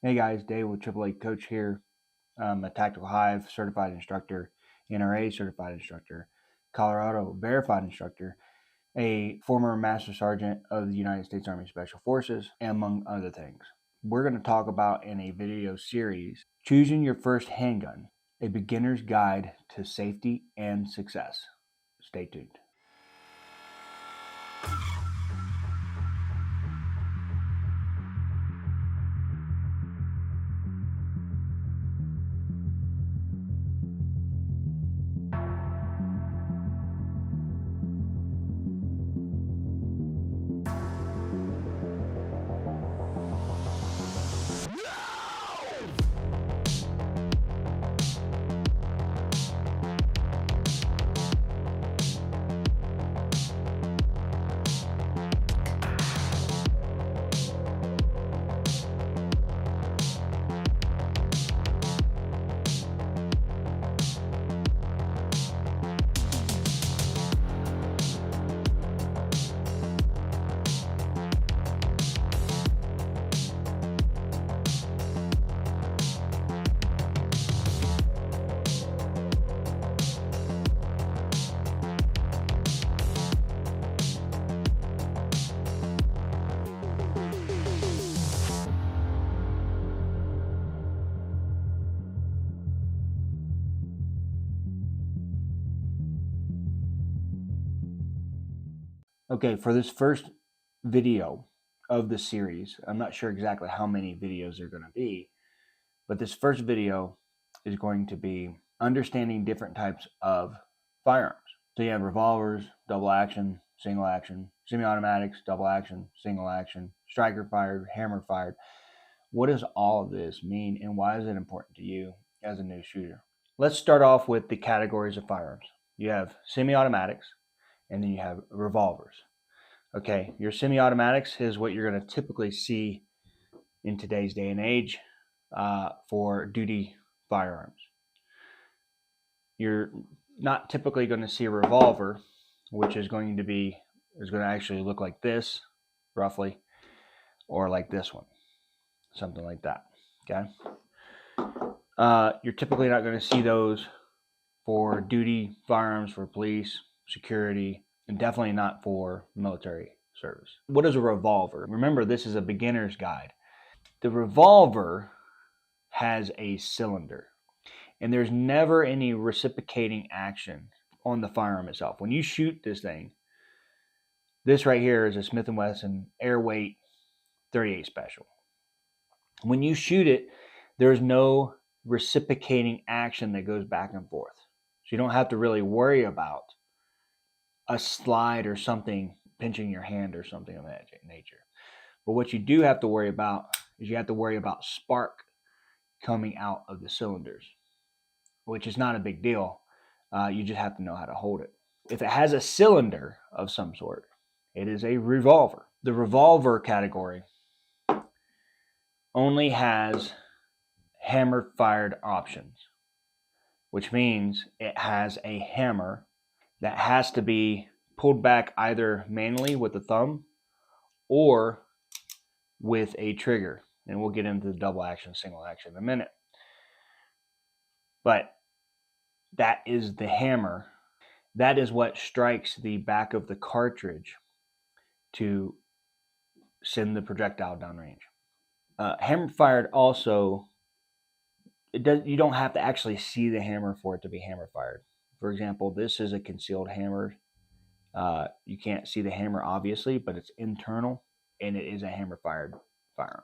Hey guys, Dave with AAA Coach here. I'm a Tactical Hive certified instructor, NRA certified instructor, Colorado verified instructor, a former Master Sergeant of the United States Army Special Forces, among other things. We're going to talk about in a video series, choosing your first handgun, a beginner's guide to safety and success. Stay tuned. Okay, for this first video of the series, I'm not sure exactly how many videos they're going to be, but this first video is going to be understanding different types of firearms. So you have revolvers, double action, single action, semi-automatics, double action, single action, striker fired, hammer fired. What does all of this mean, and why is it important to you as a new shooter? Let's start off with the categories of firearms. You have semi-automatics, and then you have revolvers. Okay, your semi-automatics is what you're going to typically see in today's day and age for duty firearms. You're not typically going to see a revolver, which is going to actually look like this, roughly, or like this one, something like that. Okay, you're typically not going to see those for duty firearms for police, security, and definitely not for military service. What is a revolver? Remember, this is a beginner's guide. The revolver has a cylinder, and there's never any reciprocating action on the firearm itself. When you shoot this thing, this right here is a Smith & Wesson Airweight 38 Special. When you shoot it, there's no reciprocating action that goes back and forth. So you don't have to really worry about a slide or something pinching your hand or something of that nature. But what you do have to worry about is you have to worry about spark coming out of the cylinders, which is not a big deal. You just have to know how to hold it. If it has a cylinder of some sort, it is a revolver. The revolver category only has hammer-fired options, which means it has a hammer that has to be pulled back either manually with the thumb or with a trigger. And we'll get into the double action, single action in a minute. But that is the hammer. That is what strikes the back of the cartridge to send the projectile downrange. Hammer fired also, you don't have to actually see the hammer for it to be hammer fired. For example, this is a concealed hammer. You can't see the hammer obviously, but it's internal and it is a hammer fired firearm.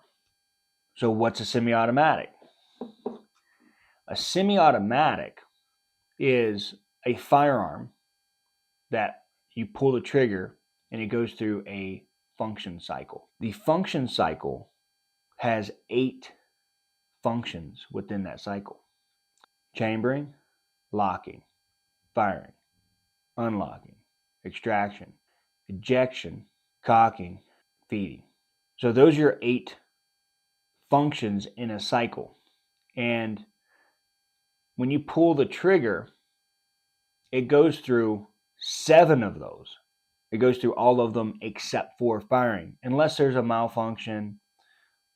So what's a semi-automatic? A semi-automatic is a firearm that you pull the trigger and it goes through a function cycle. The function cycle has 8 functions within that cycle: chambering, locking, firing, unlocking, extraction, ejection, cocking, feeding. So those are your 8 functions in a cycle. And when you pull the trigger, it goes through 7 of those. It goes through all of them except for firing, unless there's a malfunction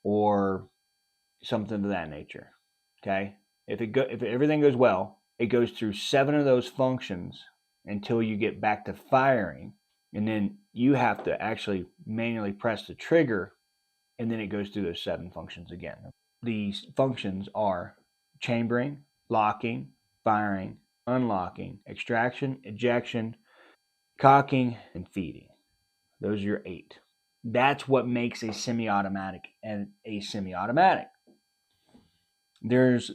or something of that nature. Okay, if everything goes well, it goes through 7 of those functions until you get back to firing, and then you have to actually manually press the trigger, and then it goes through those 7 functions again. These functions are chambering, locking, firing, unlocking, extraction, ejection, cocking, and feeding. Those are your 8. That's what makes a semi-automatic and a semi-automatic. There's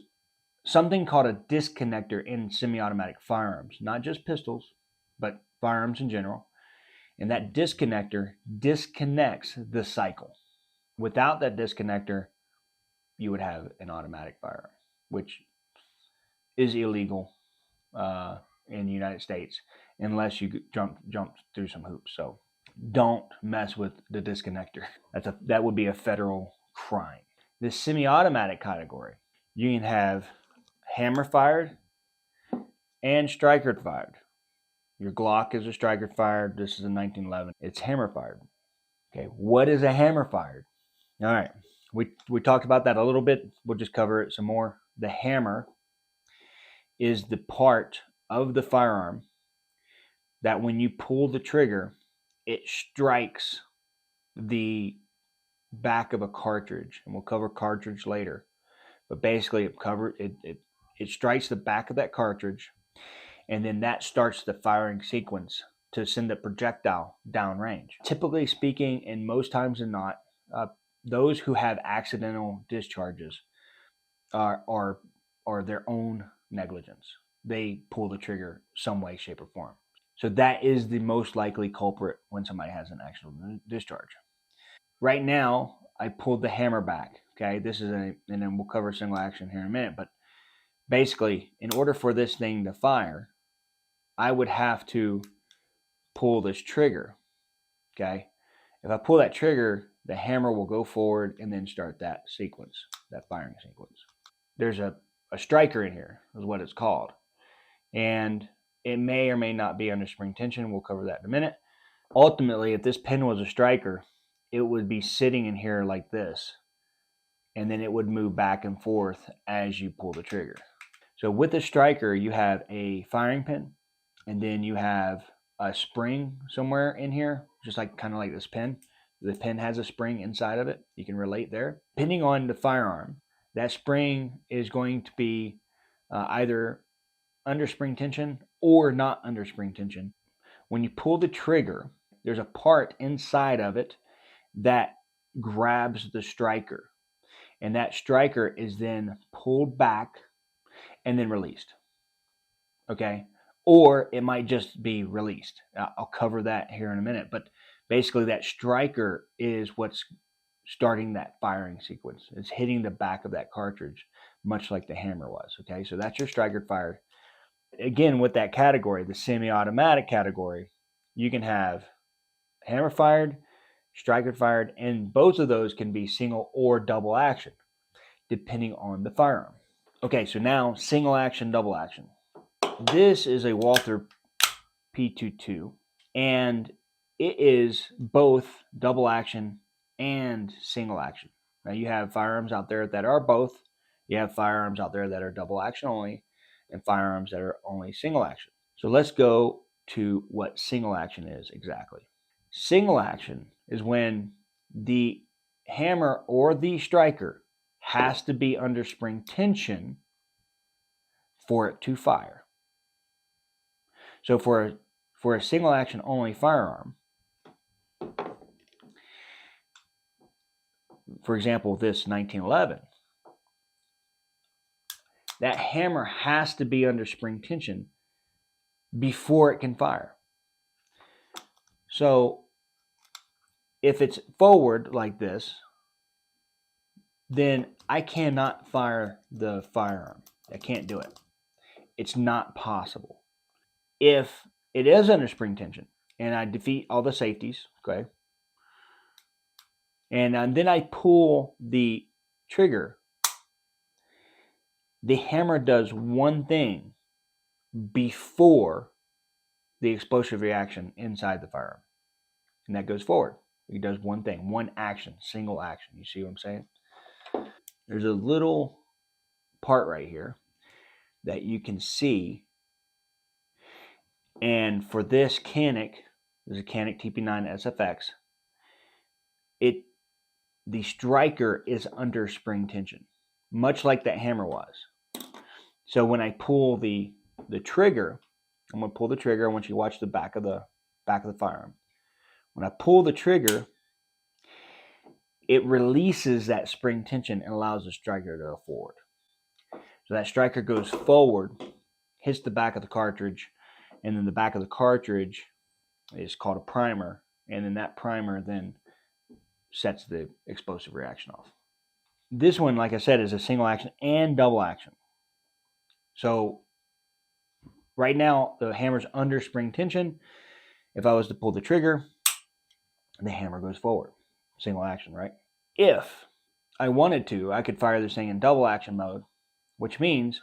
something called a disconnector in semi-automatic firearms, not just pistols, but firearms in general. And that disconnector disconnects the cycle. Without that disconnector, you would have an automatic firearm, which is illegal in the United States unless you jump through some hoops. So don't mess with the disconnector. That would be a federal crime. This semi-automatic category, you can have hammer fired and striker fired. Your Glock is a striker fired. This is a 1911. It's hammer fired. Okay, what is a hammer fired? All right, we talked about that a little bit. We'll just cover it some more. The hammer is the part of the firearm that when you pull the trigger, it strikes the back of a cartridge, and we'll cover cartridge later. But basically, it strikes the back of that cartridge, and then that starts the firing sequence to send the projectile downrange. Typically speaking, and most times than not, those who have accidental discharges are their own negligence. They pull the trigger some way, shape, or form. So that is the most likely culprit when somebody has an accidental discharge. Right now, I pulled the hammer back. Okay, and then we'll cover single action here in a minute. But basically, in order for this thing to fire, I would have to pull this trigger. Okay, if I pull that trigger, the hammer will go forward and then start that sequence, that firing sequence. There's a striker in here, is what it's called. And it may or may not be under spring tension. We'll cover that in a minute. Ultimately, if this pin was a striker, it would be sitting in here like this, and then it would move back and forth as you pull the trigger. So with the striker, you have a firing pin, and then you have a spring somewhere in here, just like kind of like this pin. The pin has a spring inside of it. You can relate there. Depending on the firearm, that spring is going to be either under spring tension or not under spring tension. When you pull the trigger, there's a part inside of it that grabs the striker, and that striker is then pulled back and then released. Okay, or it might just be released. I'll cover that here in a minute, but basically that striker is what's starting that firing sequence. It's hitting the back of that cartridge, much like the hammer was. Okay, so that's your striker fired. Again, with that category, the semi-automatic category, you can have hammer fired, striker fired, and both of those can be single or double action, depending on the firearm. Okay, so now single action, double action. This is a Walther P22, and it is both double action and single action. Now, you have firearms out there that are both. You have firearms out there that are double action only, and firearms that are only single action. So let's go to what single action is exactly. Single action is when the hammer or the striker has to be under spring tension for it to fire. So for a single action only firearm, for example, this 1911, that hammer has to be under spring tension before it can fire. So if it's forward like this, then I cannot fire the firearm. I can't do it. It's not possible. If it is under spring tension and I defeat all the safeties, okay, and then I pull the trigger, the hammer does one thing before the explosive reaction inside the firearm, and that goes forward. It does one thing, one action, single action. You see what I'm saying? there's a little part right here that you can see. And for this Canic, there's a Canic TP9 SFX, the striker is under spring tension, much like that hammer was. So when I pull the trigger, I'm going to pull the trigger. I want you to watch the back of the firearm. When I pull the trigger, it releases that spring tension and allows the striker to go forward. So that striker goes forward, hits the back of the cartridge, and then the back of the cartridge is called a primer, and then that primer then sets the explosive reaction off. This one, like I said, is a single action and double action. So right now, the hammer's under spring tension. If I was to pull the trigger, the hammer goes forward. Single action, right? If I wanted to, I could fire this thing in double action mode, which means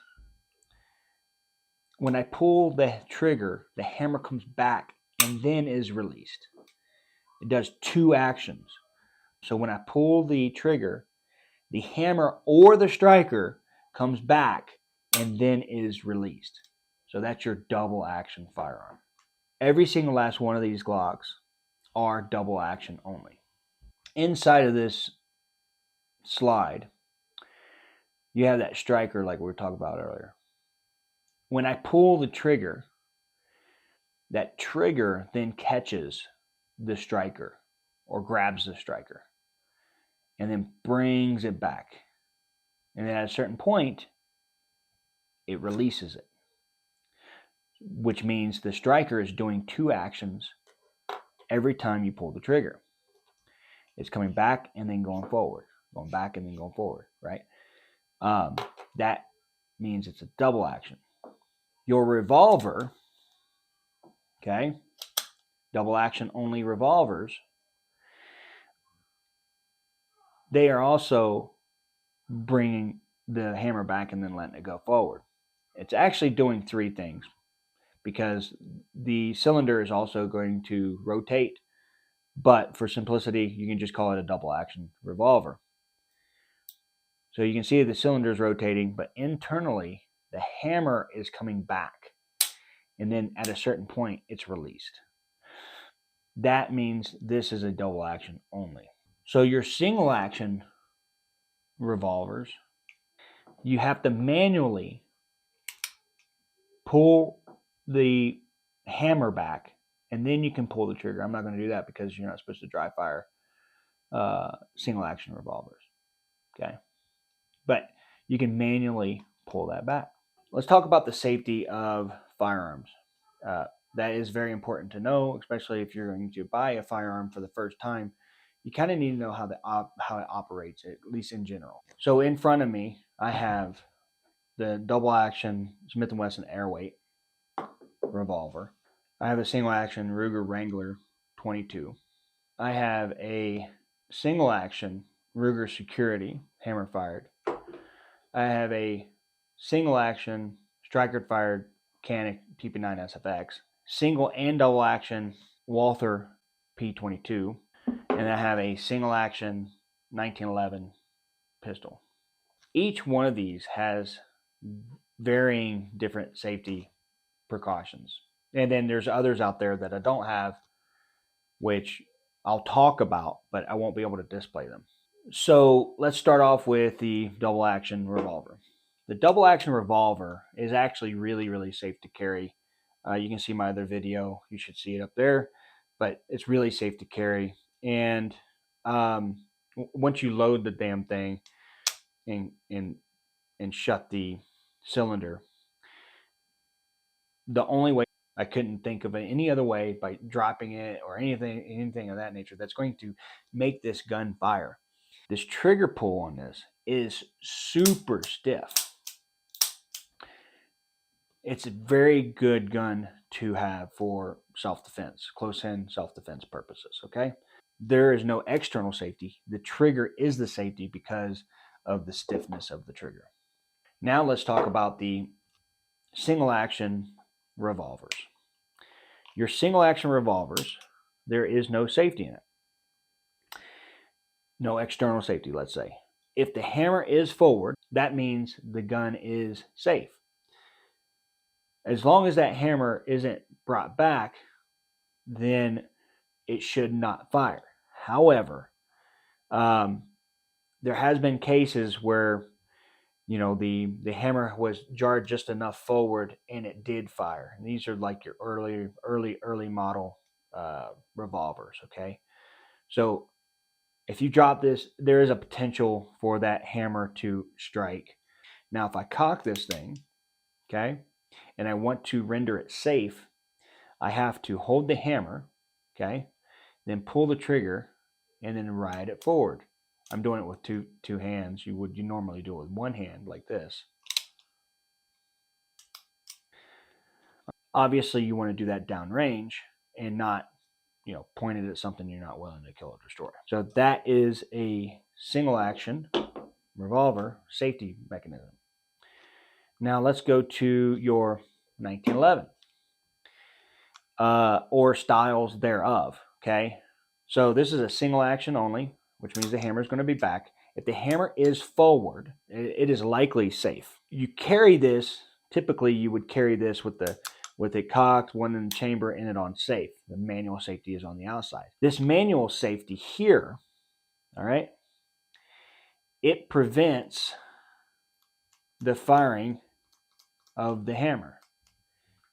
when I pull the trigger, the hammer comes back and then is released. It does 2 actions. So when I pull the trigger, the hammer or the striker comes back and then is released. So that's your double action firearm. Every single last one of these Glocks are double action only. Inside of this slide, you have that striker like we were talking about earlier. When I pull the trigger, that trigger then catches the striker or grabs the striker and then brings it back. And then at a certain point, it releases it, which means the striker is doing 2 actions every time you pull the trigger. It's coming back and then going forward, going back and then going forward, right? That means it's a double action. Your revolver, okay, double action only revolvers, they are also bringing the hammer back and then letting it go forward. It's actually doing 3 things because the cylinder is also going to rotate, but for simplicity, you can just call it a double action revolver. So you can see the cylinder is rotating, but internally, the hammer is coming back. And then at a certain point, it's released. That means this is a double action only. So your single action revolvers, you have to manually pull the hammer back, and then you can pull the trigger. I'm not going to do that because you're not supposed to dry fire single action revolvers. Okay, but you can manually pull that back. Let's talk about the safety of firearms. That is very important to know, especially if you're going to buy a firearm for the first time. You kind of need to know how it operates, at least in general. So in front of me, I have the double action Smith & Wesson Airweight revolver. I have a single action Ruger Wrangler 22. I have a single action Ruger Security hammer fired. I have a single action striker fired Canic TP9 SFX, single and double action Walther P22, and I have a single action 1911 pistol. Each one of these has varying different safety precautions. And then there's others out there that I don't have, which I'll talk about, but I won't be able to display them. So let's start off with the double action revolver. The double action revolver is actually really, really safe to carry. You can see my other video. You should see it up there, but it's really safe to carry. And once you load the damn thing and shut the cylinder, the only way, I couldn't think of any other way, by dropping it or anything of that nature, that's going to make this gun fire. This trigger pull on this is super stiff. It's a very good gun to have for self-defense, close-in self-defense purposes, okay? There is no external safety. The trigger is the safety because of the stiffness of the trigger. Now let's talk about the single action revolvers. Your single action revolvers, there is no safety in it. No external safety, let's say. if the hammer is forward, that means the gun is safe. As long as that hammer isn't brought back, then it should not fire. However, there has been cases where, you know, the hammer was jarred just enough forward and it did fire. And these are like your early model revolvers. Okay, so if you drop this, there is a potential for that hammer to strike. Now, if I cock this thing, okay, and I want to render it safe, I have to hold the hammer, okay, then pull the trigger, and then ride it forward. I'm doing it with two hands. You normally do it with one hand like this. Obviously, you want to do that downrange and not, you know, point it at something you're not willing to kill or destroy. So that is a single action revolver safety mechanism. Now let's go to your 1911 or styles thereof. Okay, so this is a single action only, which means the hammer is going to be back. If the hammer is forward, it is likely safe. You carry this, typically you would carry this with it cocked, one in the chamber, and it on safe. The manual safety is on the outside. This manual safety here, all right, it prevents the firing of the hammer.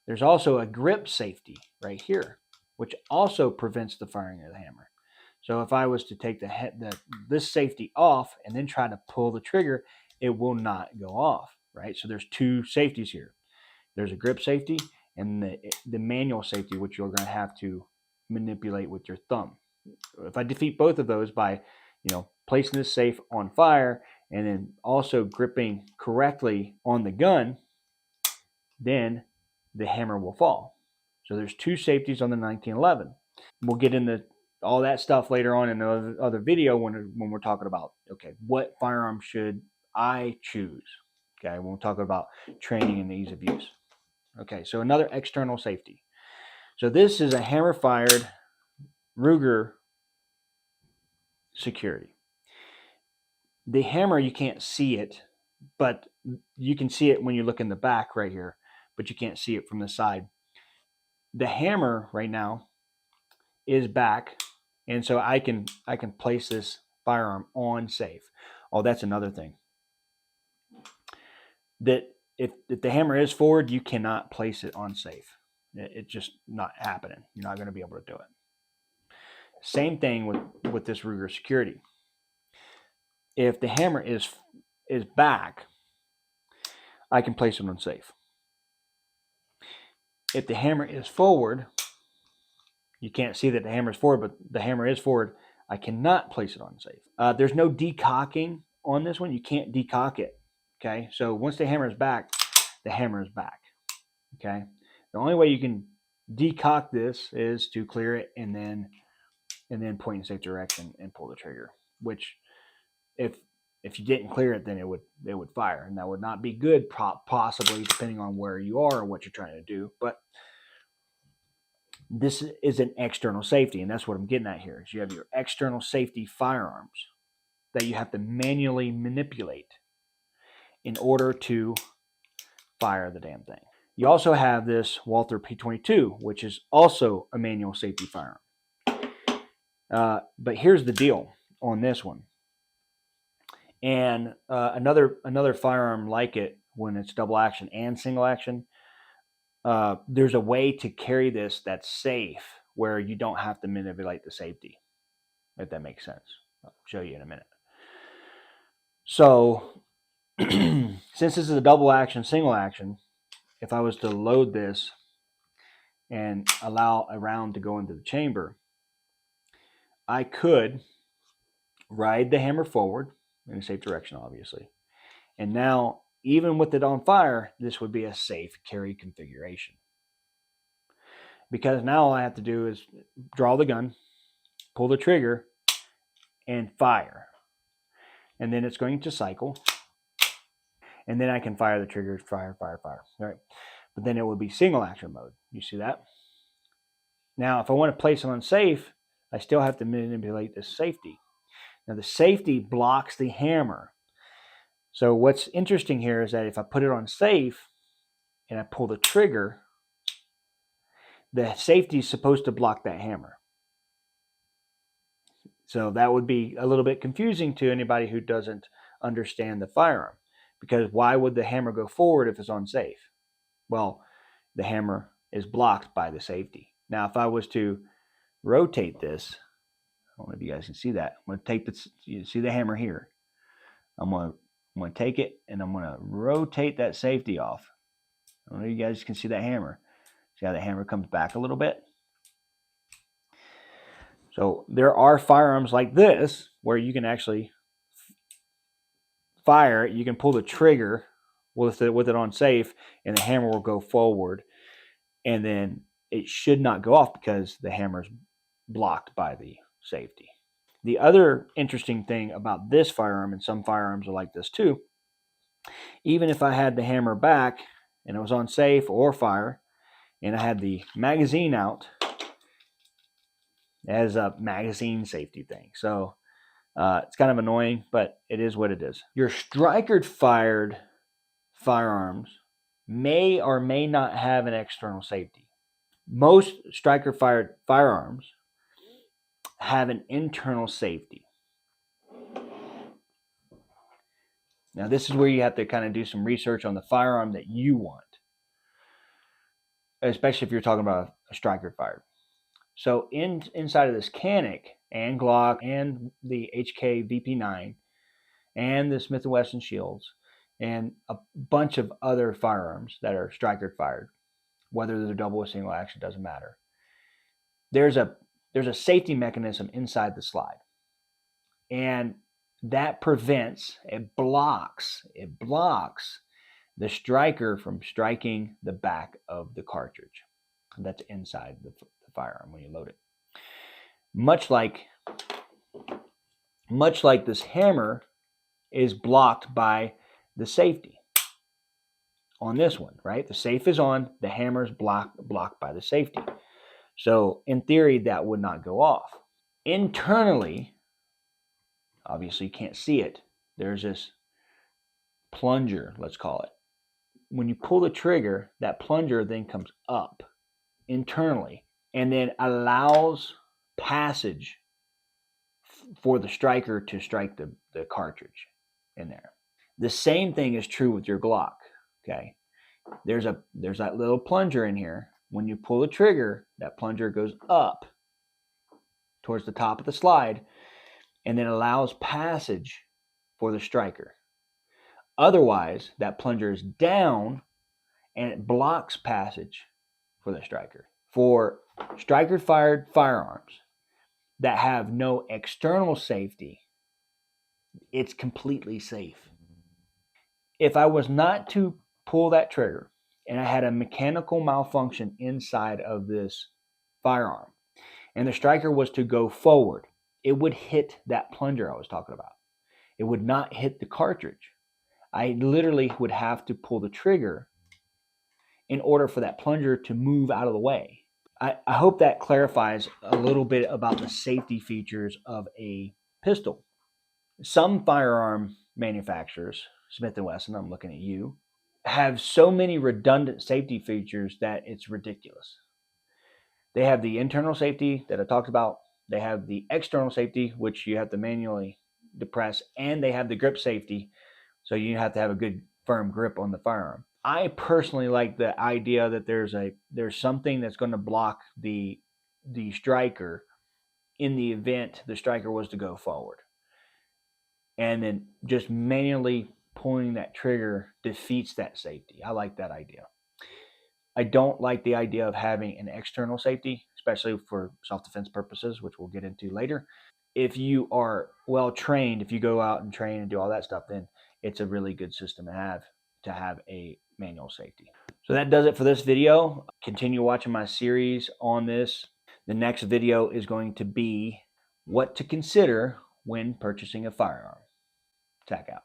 There's also a grip safety right here, which also prevents the firing of the hammer. So if I was to take this safety off and then try to pull the trigger, it will not go off, right? So there's two safeties here. There's a grip safety and the manual safety, which you're going to have to manipulate with your thumb. If I defeat both of those by, you know, placing this safe on fire and then also gripping correctly on the gun, then the hammer will fall. So there's two safeties on the 1911. We'll get into all that stuff later on in the other video when we're talking about, okay, what firearm should I choose? Okay, when we're talking about training and ease of use. Okay, so another external safety. So this is a hammer-fired Ruger security. The hammer, you can't see it, but you can see it when you look in the back right here, but you can't see it from the side. The hammer right now is back, and so I can place this firearm on safe. Oh, that's another thing. That if the hammer is forward, you cannot place it on safe. It's just not happening. You're not going to be able to do it. Same thing with this Ruger security. If the hammer is back, I can place it on safe. If the hammer is forward, you can't see that the hammer is forward, but the hammer is forward, I cannot place it on safe. There's no decocking on this one. You can't decock it. Okay, so once the hammer is back, the hammer is back. Okay, the only way you can decock this is to clear it and then point in safe direction and pull the trigger. Which, if you didn't clear it, then it would fire, and that would not be good, possibly depending on where you are or what you're trying to do. But this is an external safety, and that's what I'm getting at here. Is you have your external safety firearms that you have to manually manipulate in order to fire the damn thing. You also have this Walther P22, which is also a manual safety firearm. But here's the deal on this one. And another firearm like it, when it's double action and single action, there's a way to carry this that's safe where you don't have to manipulate the safety, if that makes sense. I'll show you in a minute. So since this is a double action, single action, if I was to load this and allow a round to go into the chamber, I could ride the hammer forward in a safe direction, obviously. And now, even with it on fire, this would be a safe carry configuration. Because now all I have to do is draw the gun, pull the trigger, and fire. And then it's going to cycle. And then I can fire the trigger, fire. All right. But then it would be single action mode. You see that? Now, if I want to place it on safe, I still have to manipulate this safety. Now, the safety blocks the hammer So what's interesting here is that if I put it on safe and I pull the trigger, the safety is supposed to block that hammer. So that would be a little bit confusing to anybody who doesn't understand the firearm, because why would the hammer go forward if it's on safe? Well, the hammer is blocked by the safety. Now, if I was to rotate this, I don't know if you guys can see that. I'm going to take this, you see the hammer here. I'm going to take it and I'm going to rotate that safety off. I don't know if you guys can see that hammer. See how the hammer comes back a little bit? So there are firearms like this where you can actually fire it. You can pull the trigger with it on safe, and the hammer will go forward, and then it should not go off because the hammer's blocked by the safety. The other interesting thing about this firearm, and some firearms are like this too, even if I had the hammer back and it was on safe or fire, and I had the magazine out, as a magazine safety thing. So it's kind of annoying, but it is what it is. Your striker fired firearms may or may not have an external safety. Most striker fired firearms have an internal safety. Now, this is where you have to kind of do some research on the firearm that you want, especially if you're talking about a striker fired. So inside of this Canic and Glock and the HK VP9 and the Smith & Wesson Shields and a bunch of other firearms that are striker fired, whether they're double or single action, doesn't matter. There's a safety mechanism inside the slide, and that prevents, it blocks the striker from striking the back of the cartridge that's inside the firearm when you load it. Much like this hammer is blocked by the safety on this one, right? The safe is on, the hammer is blocked by the safety. So in theory, that would not go off. Internally, obviously you can't see it, there's this plunger, let's call it. When you pull the trigger, that plunger then comes up internally and then allows passage for the striker to strike the cartridge in there. The same thing is true with your Glock, okay? There's that little plunger in here. When you pull the trigger, that plunger goes up towards the top of the slide and then allows passage for the striker. Otherwise, that plunger is down and it blocks passage for the striker. For striker-fired firearms that have no external safety, it's completely safe. If I was not to pull that trigger and I had a mechanical malfunction inside of this firearm and the striker was to go forward, it would hit that plunger I was talking about. It would not hit the cartridge. I literally would have to pull the trigger in order for that plunger to move out of the way. I hope that clarifies a little bit about the safety features of a pistol. Some firearm manufacturers, Smith & Wesson, I'm looking at you, have so many redundant safety features that it's ridiculous. They have the internal safety that I talked about. They have the external safety, which you have to manually depress, and they have the grip safety, so you have to have a good firm grip on the firearm. I personally like the idea that there's something that's going to block the striker in the event the striker was to go forward. And then just manually pulling that trigger defeats that safety. I like that idea. I don't like the idea of having an external safety, especially for self-defense purposes, which we'll get into later. If you are well trained, if you go out and train and do all that stuff, then it's a really good system to have a manual safety. So that does it for this video. Continue watching my series on this. The next video is going to be what to consider when purchasing a firearm. Tack out.